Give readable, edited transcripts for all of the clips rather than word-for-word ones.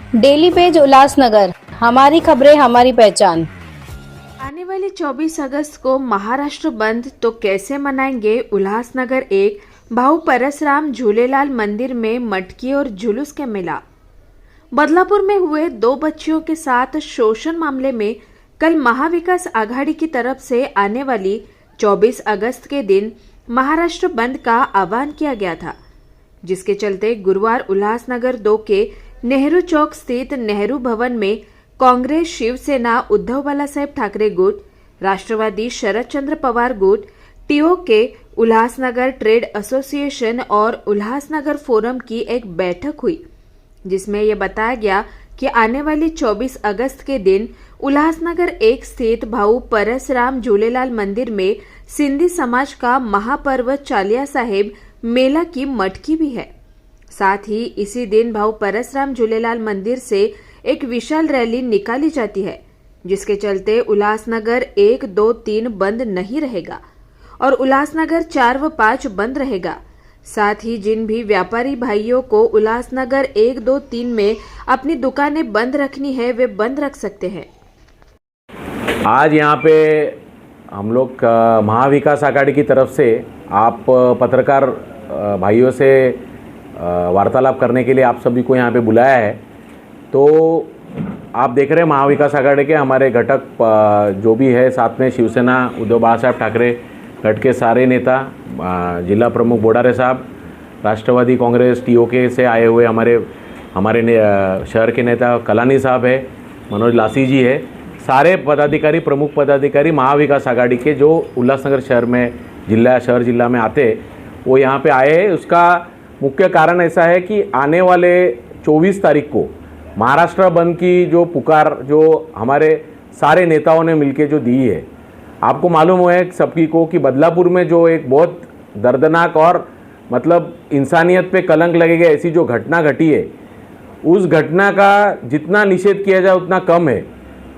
Daily page Ulhasnagar, हमारी खबरें हमारी पहचान। आने वाले 24 अगस्त को महाराष्ट्र बंद तो कैसे मनाएंगे। उल्लासनगर एक भाऊ परसराम झूलेलाल मंदिर में मटकी और जुलूस के मिला। बदलापुर में हुए 2 बच्चियों के साथ शोषण मामले में कल महाविकास आघाड़ी की तरफ से आने वाली 24 अगस्त के दिन महाराष्ट्र बंद का आह्वान किया गया था, जिसके चलते गुरुवार उल्लासनगर 2 के नेहरू चौक स्थित नेहरू भवन में कांग्रेस, शिवसेना, उद्धव बालासाहेब ठाकरे गुट, राष्ट्रवादी शरद चंद्र पवार गुट, टीओके, उल्लासनगर ट्रेड एसोसिएशन और उल्लासनगर फोरम की एक बैठक हुई, जिसमें यह बताया गया कि आने वाली 24 अगस्त के दिन उल्लासनगर 1 स्थित भाऊ परसराम झूलेलाल मंदिर में सिंधी समाज का महापर्व चालिया साहेब मेला की मटकी भी है। साथ ही इसी दिन भाऊ परसराम झूलेलाल मंदिर से एक विशाल रैली निकाली जाती है, जिसके चलते उल्लासनगर 1, 2, 3 बंद नहीं रहेगा और उल्लासनगर 4 व 5 बंद रहेगा। साथ ही जिन भी व्यापारी भाइयों को उल्लासनगर 1, 2, 3 में अपनी दुकानें बंद रखनी है, वे बंद रख सकते हैं। आज यहाँ पे हम लोग महाविकास आघाड़ी की तरफ से आप पत्रकार भाइयों से वार्तालाप करने के लिए आप सभी को यहाँ पे बुलाया है। तो आप देख रहे हैं महाविकास आघाड़ी के हमारे घटक जो भी है, साथ में शिवसेना, उद्धव बालासाहेब ठाकरे गट के सारे नेता, जिला प्रमुख बोडारे साहब, राष्ट्रवादी कांग्रेस टीओके से आए हुए हमारे शहर के नेता कलानी साहब है, मनोज लासी जी है, सारे पदाधिकारी, प्रमुख पदाधिकारी महाविकास आघाड़ी के जो उल्लासनगर शहर में जिला में आते, वो यहाँ पे आए हैं। उसका मुख्य कारण ऐसा है कि आने वाले 24 तारीख को महाराष्ट्र बंद की जो पुकार जो हमारे सारे नेताओं ने मिलके जो दी है, आपको मालूम है सबकी को कि बदलापुर में जो एक बहुत दर्दनाक और मतलब इंसानियत पे कलंक लगेगा ऐसी जो घटना घटी है, उस घटना का जितना निषेध किया जाए उतना कम है।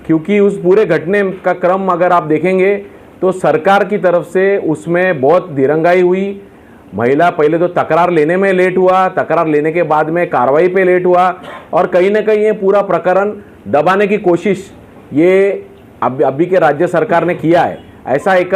क्योंकि उस पूरे घटने का क्रम अगर आप देखेंगे तो सरकार की तरफ से उसमें बहुत दिरंगाई हुई। महिला पहले तो तकरार लेने में लेट हुआ, तकरार लेने के बाद में कार्रवाई पे लेट हुआ और कहीं ना कहीं ये पूरा प्रकरण दबाने की कोशिश ये अभी के राज्य सरकार ने किया है। ऐसा एक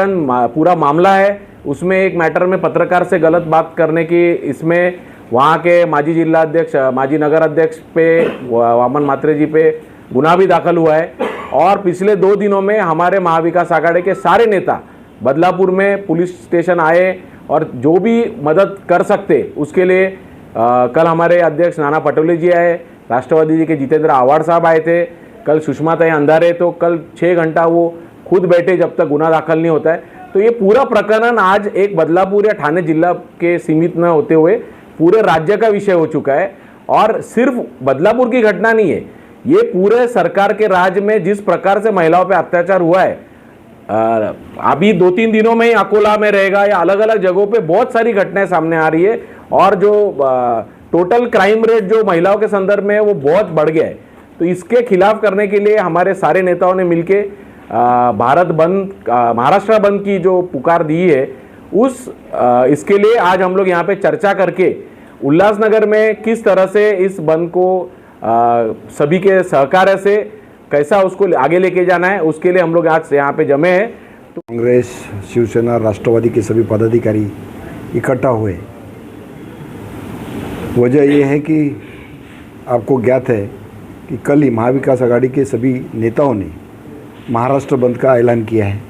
पूरा मामला है, उसमें एक मैटर में पत्रकार से गलत बात करने की, इसमें वहाँ के माजी जिला अध्यक्ष, माजी नगर अध्यक्ष पे, वामन मात्रे जी पे गुनाह भी दाखिल हुआ है। और पिछले 2 दिनों में हमारे महाविकास आघाड़ी के सारे नेता बदलापुर में पुलिस स्टेशन आए और जो भी मदद कर सकते उसके लिए कल हमारे अध्यक्ष नाना पटोले जी आए, राष्ट्रवादी जी के जितेंद्र आव्हाड साहब आए थे, कल सुषमा ताई अंधारे, तो कल 6 घंटा वो खुद बैठे जब तक गुनाह दाखिल नहीं होता है। तो ये पूरा प्रकरण आज एक बदलापुर या ठाणे जिला के सीमित न होते हुए पूरे राज्य का विषय हो चुका है। और सिर्फ बदलापुर की घटना नहीं है, ये पूरे सरकार के राज में जिस प्रकार से महिलाओं पे अत्याचार हुआ है, अभी 2-3 दिनों में ही अकोला में रहेगा या अलग अलग जगहों पे बहुत सारी घटनाएं सामने आ रही है और जो टोटल क्राइम रेट जो महिलाओं के संदर्भ में है वो बहुत बढ़ गया है। तो इसके खिलाफ करने के लिए हमारे सारे नेताओं ने मिलके महाराष्ट्र बंद की जो पुकार दी है इसके लिए आज हम लोग यहाँ पे चर्चा करके उल्लासनगर में किस तरह से इस बंद को सभी के सहकार्य से कैसा उसको आगे लेके जाना है, उसके लिए हम लोग आज यहाँ पे जमे हैं। तो कांग्रेस, शिवसेना, राष्ट्रवादी के सभी पदाधिकारी इकट्ठा हुए। वजह यह है कि आपको ज्ञात है कि कल ही महाविकास आघाड़ी के सभी नेताओं ने महाराष्ट्र बंद का ऐलान किया है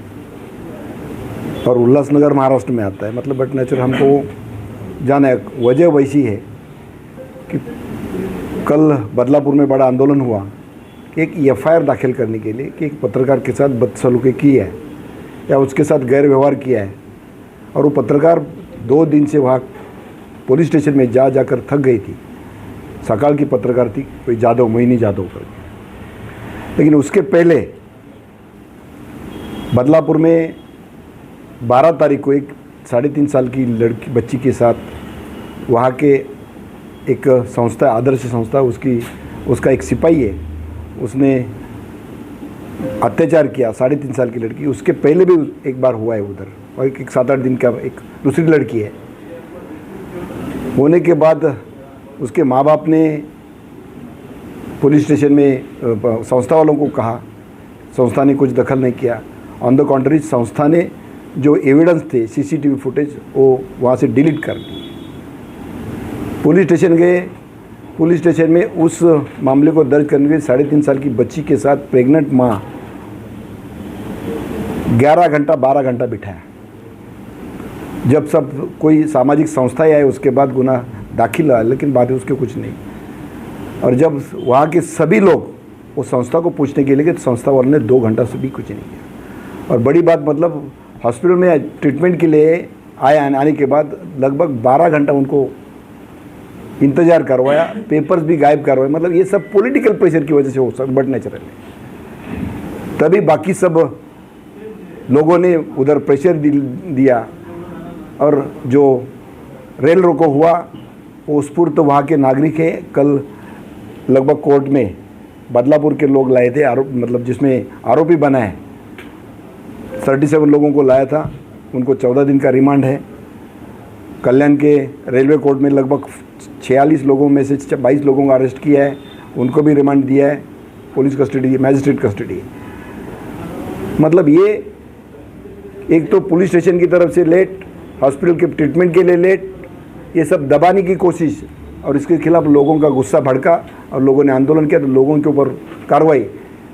और उल्लासनगर महाराष्ट्र में आता है, मतलब बट नेचर हमको जाना है। वजह वैसी है कि कल बदलापुर में बड़ा आंदोलन हुआ कि एक एफआईआर दाखिल करने के लिए कि एक पत्रकार के साथ बदसलूकी की है या उसके साथ गैर व्यवहार किया है, और वो पत्रकार 2 दिन से वहाँ पुलिस स्टेशन में जाकर थक गई थी। सकाल की पत्रकार थी, कोई जादव, मोहिनी जादव कर। लेकिन उसके पहले बदलापुर में 12 तारीख को एक 3.5 साल की बच्ची के साथ वहाँ के एक संस्था, आदर्श संस्था, उसका एक सिपाही है, उसने अत्याचार किया 3.5 साल की लड़की। उसके पहले भी एक बार हुआ है उधर, और एक 7-8 दिन का एक दूसरी लड़की है। होने के बाद उसके माँ बाप ने पुलिस स्टेशन में संस्था वालों को कहा, संस्था ने कुछ दखल नहीं किया। ऑन द कॉन्ट्री संस्था ने जो एविडेंस थे सीसीटीवी फुटेज वो वहाँ से डिलीट कर दिए। पुलिस स्टेशन गए, पुलिस स्टेशन में उस मामले को दर्ज करने के लिए 3.5 साल की बच्ची के साथ प्रेग्नेंट माँ 11 घंटा 12 घंटा बिठाया। जब सब कोई सामाजिक संस्थाएं आए उसके बाद गुना दाखिल हुआ, लेकिन बाद में उसके कुछ नहीं। और जब वहाँ के सभी लोग उस संस्था को पूछने के लिए गए तो संस्था वालों ने 2 घंटा से भी कुछ नहीं किया। और बड़ी बात मतलब हॉस्पिटल में ट्रीटमेंट के लिए आने के बाद लगभग 12 घंटा उनको इंतज़ार करवाया, पेपर्स भी गायब करवाए। मतलब ये सब पॉलिटिकल प्रेशर की वजह से हो सकता, बट नेचुरल है। तभी बाकी सब लोगों ने उधर प्रेशर दिया और जो रेल रोको हुआ वो स्फूर्त वहाँ के नागरिक हैं। कल लगभग कोर्ट में बदलापुर के लोग लाए थे आरोप, मतलब जिसमें आरोपी बना है 37 लोगों को लाया था, उनको 14 दिन का रिमांड है। कल्याण के रेलवे कोर्ट में लगभग 46 लोगों में से 22 लोगों को अरेस्ट किया है, उनको भी रिमांड दिया है, पुलिस कस्टडी, मैजिस्ट्रेट कस्टडी। मतलब ये एक तो पुलिस स्टेशन की तरफ से लेट, हॉस्पिटल के ट्रीटमेंट के लिए लेट, ये सब दबाने की कोशिश और इसके खिलाफ लोगों का गुस्सा भड़का और लोगों ने आंदोलन किया तो लोगों के ऊपर कार्रवाई।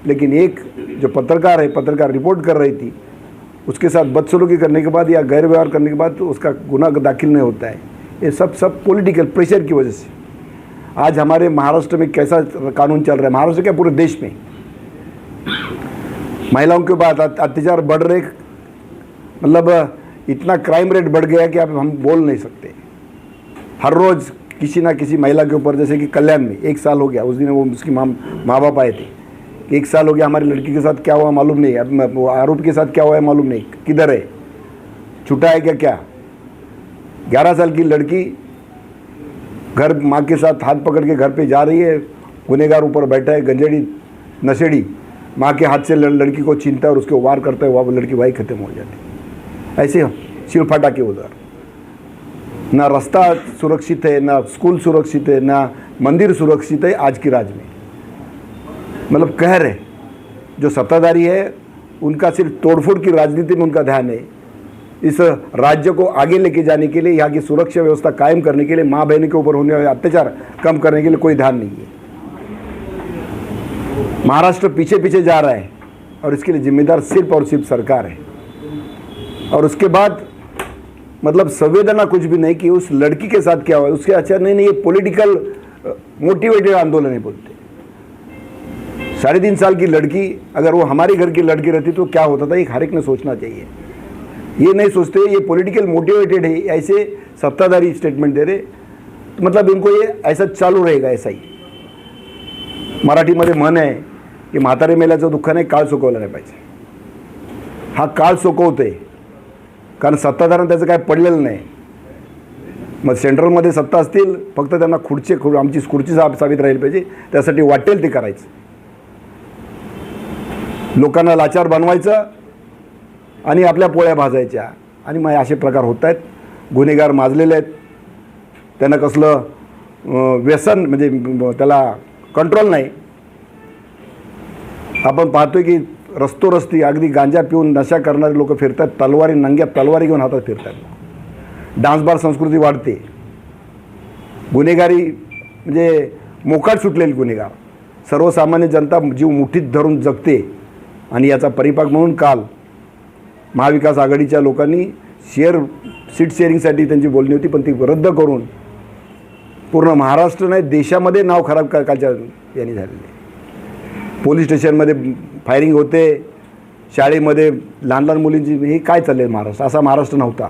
लेकिन एक जो पत्रकार है, पत्रकार रिपोर्ट कर रही थी, उसके साथ बदसलूकी करने के बाद या गैर व्यवहार करने के बाद तो उसका गुनाह दाखिल नहीं होता है। ये सब पॉलिटिकल प्रेशर की वजह से आज हमारे महाराष्ट्र में कैसा कानून चल रहा है, महाराष्ट्र क्या पूरे देश में महिलाओं के ऊपर अत्याचार बढ़ रहे, मतलब इतना क्राइम रेट बढ़ गया कि आप हम बोल नहीं सकते। हर रोज़ किसी ना किसी महिला के ऊपर, जैसे कि कल्याण में 1 साल हो गया, उस दिन वो उसकी माँ बाप आए थे, 1 साल हो गया हमारी लड़की के साथ क्या हुआ मालूम नहीं, अब वो आरोप के साथ क्या हुआ है मालूम नहीं, किधर है, छुटा है क्या 11 साल की लड़की घर माँ के साथ हाथ पकड़ के घर पे जा रही है, गुनहगार ऊपर बैठा है, गंजेड़ी नशेड़ी माँ के हाथ से लड़की को छीनता है और उसको वार करता है, वह लड़की वही खत्म हो जाती है। ऐसे सिलफाटा के उधर ना रास्ता सुरक्षित है, ना स्कूल सुरक्षित है, ना मंदिर सुरक्षित है आज की राज में। मतलब कहर है, जो सत्ताधारी है उनका सिर्फ तोड़फोड़ की राजनीति में उनका ध्यान है। इस राज्य को आगे लेके जाने के लिए, यहाँ की सुरक्षा व्यवस्था कायम करने के लिए, माँ बहन के ऊपर होने वाले अत्याचार कम करने के लिए कोई ध्यान नहीं है। महाराष्ट्र पीछे पीछे जा रहा है और इसके लिए जिम्मेदार सिर्फ और सिर्फ सरकार है। और उसके बाद मतलब संवेदना कुछ भी नहीं कि उस लड़की के साथ क्या हुआ, उसके अच्छा नहीं, ये पॉलिटिकल मोटिवेटेड आंदोलन है बोलते। 3.5 साल की लड़की अगर वो हमारे घर की लड़की रहती तो क्या होता था, ये हर एक ने सोचना चाहिए। ये नहीं सोचते, ये पॉलिटिकल मोटिवेटेड है, ऐसे सत्ताधारी स्टेटमेंट दे रहे, तो मतलब इनको ये ऐसा चालू रहेगा ऐसा ही। मराठीमध्ये म्हण आहे की म्हातारे मेल्याचं दुःख नाही, काळ सुकवलं नाही पाहिजे। हा काळ सुकवतोय कारण सत्ताधाऱ्यांना त्याचं काय पडलेलं नाही। मग सेंट्रलमध्ये सत्ता असतील, फक्त त्यांना आमची खुर्ची साबित राहील पाहिजे, त्यासाठी वाटेल ते करायचं, लोकांना लाचार बनवायचं आणि आपल्या पोळ्या भाजायच्या। आणि मग असे प्रकार होत आहेत, गुन्हेगार माजलेले आहेत, त्यांना कसलं व्यसन म्हणजे त्याला कंट्रोल नाही। आपण पाहतोय की रस्ती अगदी गांजा पिऊन नशा करणारे लोक फिरतात, तलवारी नंग्या तलवारी घेऊन हातात फिरतात। डान्स बार संस्कृती वाढते, गुन्हेगारी म्हणजे मोकाट सुटलेले गुन्हेगार, सर्वसामान्य जनता जीव मुठीत धरून जगते। आणि याचा परिपाक म्हणून काल महाविकास आघाडीच्या लोकांनी सीट शेअरिंगसाठी त्यांची बोलणी होती, पण ती रद्द करून पूर्ण महाराष्ट्र नाही देशामध्ये नाव खराब कालच्या यांनी झालेले। पोलीस स्टेशनमध्ये फायरिंग होते, शाळेमध्ये लहान लहान मुलींची, हे काय चालले महाराष्ट्र, असा महाराष्ट्र नव्हता।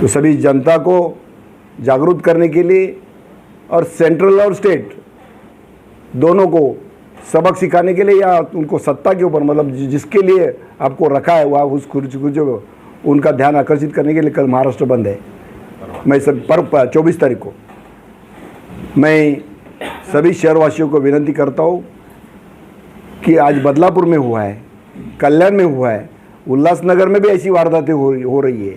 तो सभी जनता को जागरूक करने के लिए और सेंट्रल और स्टेट दोनों को सबक सिखाने के लिए, या उनको सत्ता के ऊपर मतलब जिसके लिए आपको रखा है वह उस कुछ उनका ध्यान आकर्षित करने के लिए कल महाराष्ट्र बंद है। मैं सब 24 तारीख को मैं सभी शहरवासियों को विनती करता हूँ कि आज बदलापुर में हुआ है, कल्याण में हुआ है, उल्लासनगर में भी ऐसी वारदातें हो रही है,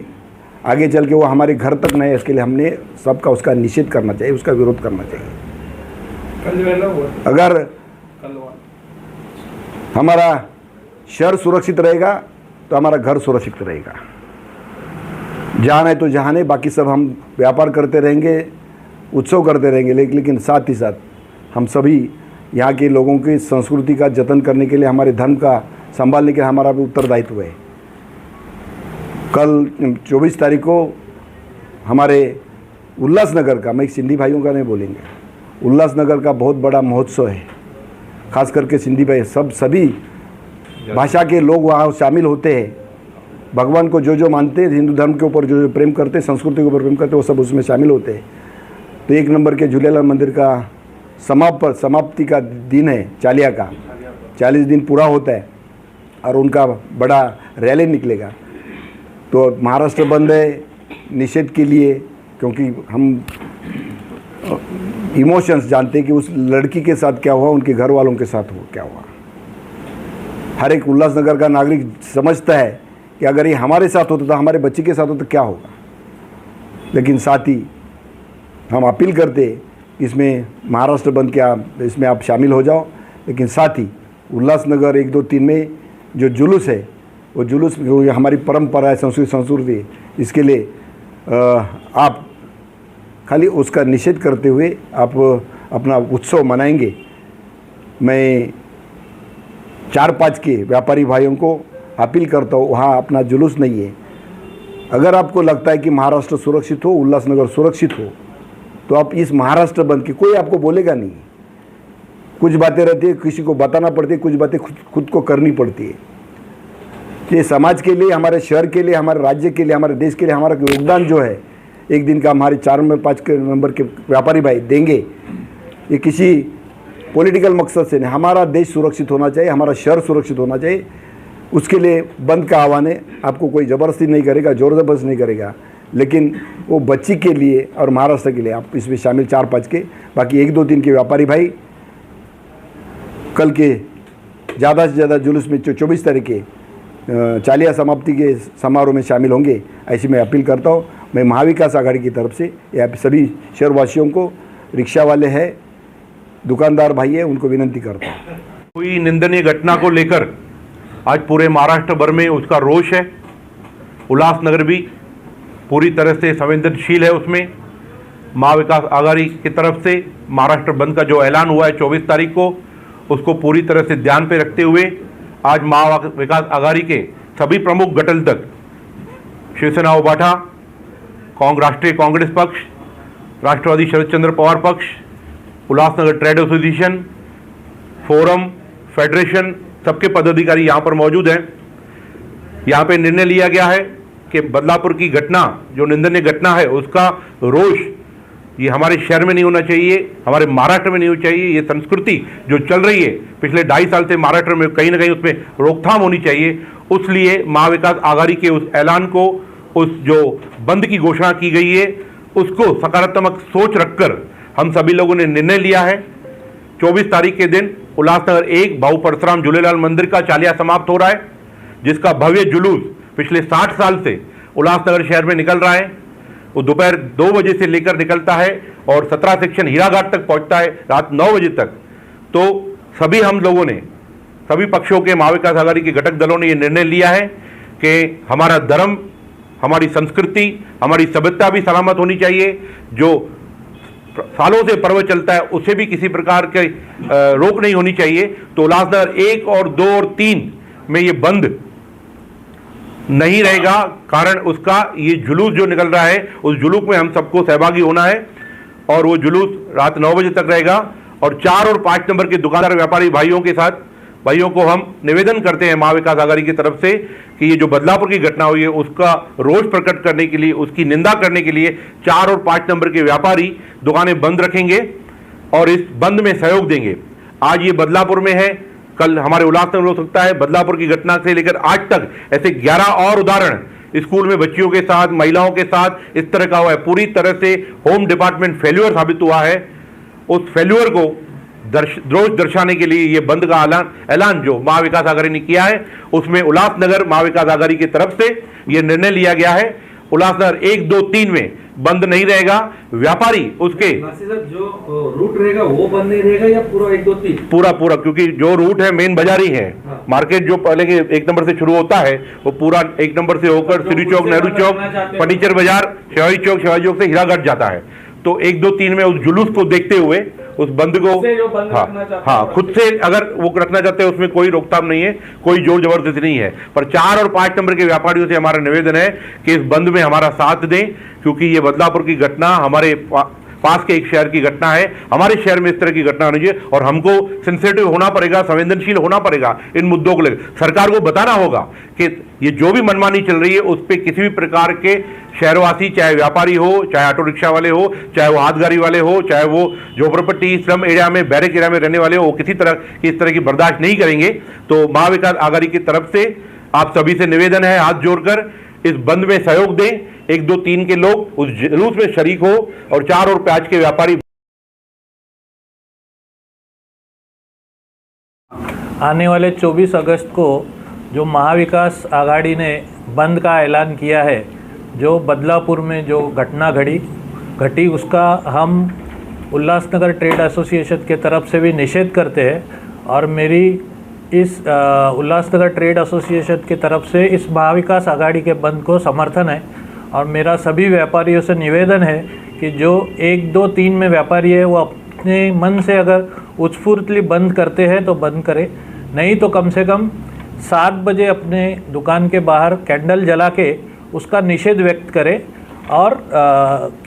आगे चल के वो हमारे घर तक नहीं है। इसके लिए हमने सबका उसका निषेध करना चाहिए, उसका विरोध करना चाहिए। अगर हमारा शहर सुरक्षित रहेगा तो हमारा घर सुरक्षित रहेगा। जहाँ है तो जहाँ है, बाकी सब हम व्यापार करते रहेंगे, उत्सव करते रहेंगे, लेकिन साथ ही साथ हम सभी यहाँ के लोगों की संस्कृति का जतन करने के लिए, हमारे धर्म का संभालने के लिए हमारा भी उत्तरदायित्व है। कल 24 तारीख को हमारे उल्लासनगर का, मैं सिंधी भाइयों का नहीं बोलेंगे, उल्लासनगर का बहुत बड़ा महोत्सव है। खास करके सिंधी भाई सभी भाषा के लोग वहाँ शामिल होते हैं। भगवान को जो मानते हैं, हिंदू धर्म के ऊपर जो प्रेम करते हैं, संस्कृति के ऊपर प्रेम करते हैं, वो सब उसमें शामिल होते हैं। तो 1 नंबर के झूलेलाल मंदिर का समाप्ति का दिन है, चालिया का 40 दिन पूरा होता है और उनका बड़ा रैली निकलेगा। तो महाराष्ट्र बंद है निषेध के लिए, क्योंकि हम इमोशंस जानते हैं कि उस लड़की के साथ क्या हुआ, उनके घर वालों के साथ क्या हुआ। हर एक उल्लासनगर का नागरिक समझता है कि अगर ये हमारे साथ होता, तो हमारे बच्चे के साथ होता तो क्या होगा। लेकिन साथ ही हम अपील करते इसमें महाराष्ट्र बंद के इसमें आप शामिल हो जाओ। लेकिन साथ ही उल्लासनगर 1, 2, 3 में जो जुलूस है, वो जुलूस हमारी परंपरा है, संस्कृति, इसके लिए आप खाली उसका निषेध करते हुए आप अपना उत्सव मनाएंगे। मैं 4-5 के व्यापारी भाइयों को अपील करता हूँ, वहाँ अपना जुलूस नहीं है। अगर आपको लगता है कि महाराष्ट्र सुरक्षित हो, उल्लासनगर सुरक्षित हो, तो आप इस महाराष्ट्र बंद की, कोई आपको बोलेगा नहीं। कुछ बातें रहती है, किसी को बताना पड़ती है, कुछ बातें खुद को करनी पड़ती है। ये समाज के लिए, हमारे शहर के लिए, हमारे राज्य के लिए, हमारे देश के लिए हमारा योगदान जो है, एक दिन का हमारे 4-5 नंबर के व्यापारी भाई देंगे। ये किसी पॉलिटिकल मकसद से नहीं, हमारा देश सुरक्षित होना चाहिए, हमारा शहर सुरक्षित होना चाहिए। उसके लिए बंद का आह्वान है। आपको कोई ज़बरदस्ती नहीं करेगा, ज़ोर ज़बरदस्ती नहीं करेगा, लेकिन वो बच्ची के लिए और महाराष्ट्र के लिए आप इसमें शामिल 4-5 के। बाकी 1, 2, 3 के व्यापारी भाई कल के ज़्यादा से ज़्यादा जुलूस में 24 तारीख के चालिया समाप्ति के समारोह में शामिल होंगे, ऐसी मैं अपील करता हूँ। मैं महाविकास आघाड़ी की तरफ से या सभी शहरवासियों को, रिक्शा वाले हैं, दुकानदार भाई हैं, उनको विनती करता हूँ। हुई निंदनीय घटना को लेकर आज पूरे महाराष्ट्र भर में उसका रोष है। उल्लासनगर भी पूरी तरह से संवेदनशील है। उसमें महाविकास आघाड़ी की तरफ से महाराष्ट्र बंद का जो ऐलान हुआ है 24 तारीख को, उसको पूरी तरह से ध्यान पे रखते हुए आज महाविकास आघाड़ी के सभी प्रमुख घटक दल, शिवसेना उबाठा, राष्ट्रीय कांग्रेस पक्ष, राष्ट्रवादी शरद चंद्र पवार पक्ष, Ulhasnagar trade association, forum, federation, सबके पदाधिकारी यहाँ पर मौजूद हैं। यहाँ पे निर्णय लिया गया है कि बदलापुर की घटना, जो निंदनीय घटना है, उसका रोष ये हमारे शहर में नहीं होना चाहिए, हमारे महाराष्ट्र में नहीं होनी चाहिए। ये संस्कृति जो चल रही है पिछले 2.5 साल से महाराष्ट्र में, कहीं ना कहीं उसमें रोकथाम होनी चाहिए। उसलिए महाविकास आघाड़ी के उस ऐलान को, उस जो बंद की घोषणा की गई है, उसको सकारात्मक सोच रखकर हम सभी लोगों ने निर्णय लिया है। 24 तारीख के दिन उल्लासनगर 1 भाऊ परसराम झूलेलाल मंदिर का चालिया समाप्त हो रहा है, जिसका भव्य जुलूस पिछले 60 साल से उल्लासनगर शहर में निकल रहा है। वो दोपहर 2 बजे से लेकर निकलता है और 17 सेक्शन हीराघाट तक पहुंचता है रात 9 बजे तक। तो सभी हम लोगों ने, सभी पक्षों के, महाविकास आघाड़ी के घटक दलों ने ये निर्णय लिया है कि हमारा धर्म, हमारी संस्कृति, हमारी सभ्यता भी सलामत होनी चाहिए। जो सालों से पर्व चलता है उसे भी किसी प्रकार के रोक नहीं होनी चाहिए। तो उल्लासनगर 1 और 2 और 3 में ये बंद नहीं रहेगा। कारण उसका ये जुलूस जो निकल रहा है, उस जुलूस में हम सबको सहभागी होना है और वो जुलूस रात 9 बजे तक रहेगा। और 4 और 5 नंबर के दुकानदार व्यापारी भाइयों को हम निवेदन करते हैं महाविकास आघाड़ी की तरफ से कि ये जो बदलापुर की घटना हुई है उसका रोष प्रकट करने के लिए, उसकी निंदा करने के लिए 4 और 5 नंबर के व्यापारी दुकानें बंद रखेंगे और इस बंद में सहयोग देंगे। आज ये बदलापुर में है, कल हमारे उल्लासनगर हो सकता है। बदलापुर की घटना से लेकर आज तक ऐसे 11 और उदाहरण स्कूल में बच्चियों के साथ, महिलाओं के साथ इस तरह का हुआ है। पूरी तरह से होम डिपार्टमेंट फेल्यूर साबित हुआ है। उस फेल्यूर को रोष दर्शाने के लिए ये बंद का ऐलान जो महाविकास आघाड़ी ने किया है, उसमें उल्लासनगर महाविकास आघाड़ी की तरफ से ये निर्णय लिया गया है। उल्लासनगर 1, 2, 3 में बंद नहीं रहेगा। व्यापारी उसके जो रूट रहेगा वो बंद नहीं रहेगा या पूरा 1 2 3 पूरा पूरा, क्योंकि जो रूट है मेन बाजार ही है। हाँ। मार्केट जो पहले के 1 नंबर से शुरू होता है वो पूरा 1 नंबर से होकर सिरी चौक, नेहरू चौक, फर्नीचर बाजार, शिवाजी चौक से हीरागढ़ जाता है। तो 1 2 3 में उस जुलूस को देखते हुए उस बंद को हाँ खुद से अगर वो रखना चाहते हैं उसमें कोई रोकथाम नहीं है, कोई जोर जबरदस्ती नहीं है। पर 4 और 5 नंबर के व्यापारियों से हमारा निवेदन है कि इस बंद में हमारा साथ दें, क्योंकि ये बदलापुर की घटना हमारे पास के एक शहर की घटना है। हमारे शहर में इस तरह की घटना होनी चाहिए और हमको सेंसिटिव होना पड़ेगा, संवेदनशील होना पड़ेगा इन मुद्दों को लेकर। सरकार को बताना होगा कि ये जो भी मनमानी चल रही है उस पर किसी भी प्रकार के शहरवासी, चाहे व्यापारी हो, चाहे ऑटो रिक्शा वाले हो, चाहे वो हाथ गाड़ी वाले हो, चाहे वो झोपड़पट्टी स्लम एरिया में, बैरक एरिया में रहने वाले हो, वो किसी तरह की इस तरह की बर्दाश्त नहीं करेंगे। तो महाविकास आघाड़ी की तरफ से आप सभी से निवेदन है, हाथ जोड़कर इस बंद में सहयोग दें। 1 2 3 के लोग उस जुलूस में शरीक हो और 4 और 5 के व्यापारी आने वाले 24 अगस्त को जो महाविकास आघाड़ी ने बंद का ऐलान किया है, जो बदलापुर में जो घटना घटी उसका हम उल्लासनगर ट्रेड एसोसिएशन के तरफ से भी निषेध करते हैं। और मेरी इस उल्लासनगर ट्रेड एसोसिएशन की तरफ से इस महाविकास आघाड़ी के बंद को समर्थन है। और मेरा सभी व्यापारियों से निवेदन है कि जो 1 2 3 में व्यापारी है वो अपने मन से अगर उत्स्फूर्तली बंद करते हैं तो बंद करें, नहीं तो कम से कम 7 बजे अपने दुकान के बाहर कैंडल जला के उसका निषेध व्यक्त करें। और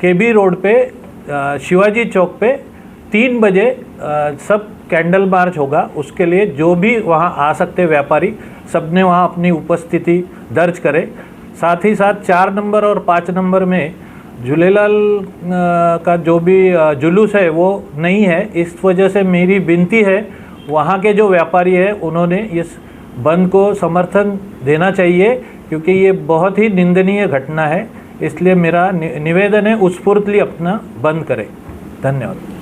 केबी रोड पे शिवाजी चौक पे 3 बजे सब कैंडल मार्च होगा। उसके लिए जो भी वहाँ आ सकते व्यापारी सब ने वहाँ अपनी उपस्थिति दर्ज करें। साथ ही साथ 4 नंबर और 5 नंबर में झूलेलाल का जो भी जुलूस है वो नहीं है। इस वजह से मेरी विनती है वहाँ के जो व्यापारी है उन्होंने इस बंद को समर्थन देना चाहिए, क्योंकि ये बहुत ही निंदनीय घटना है। इसलिए मेरा निवेदन है उत्स्फूर्तली अपना बंद करें। धन्यवाद।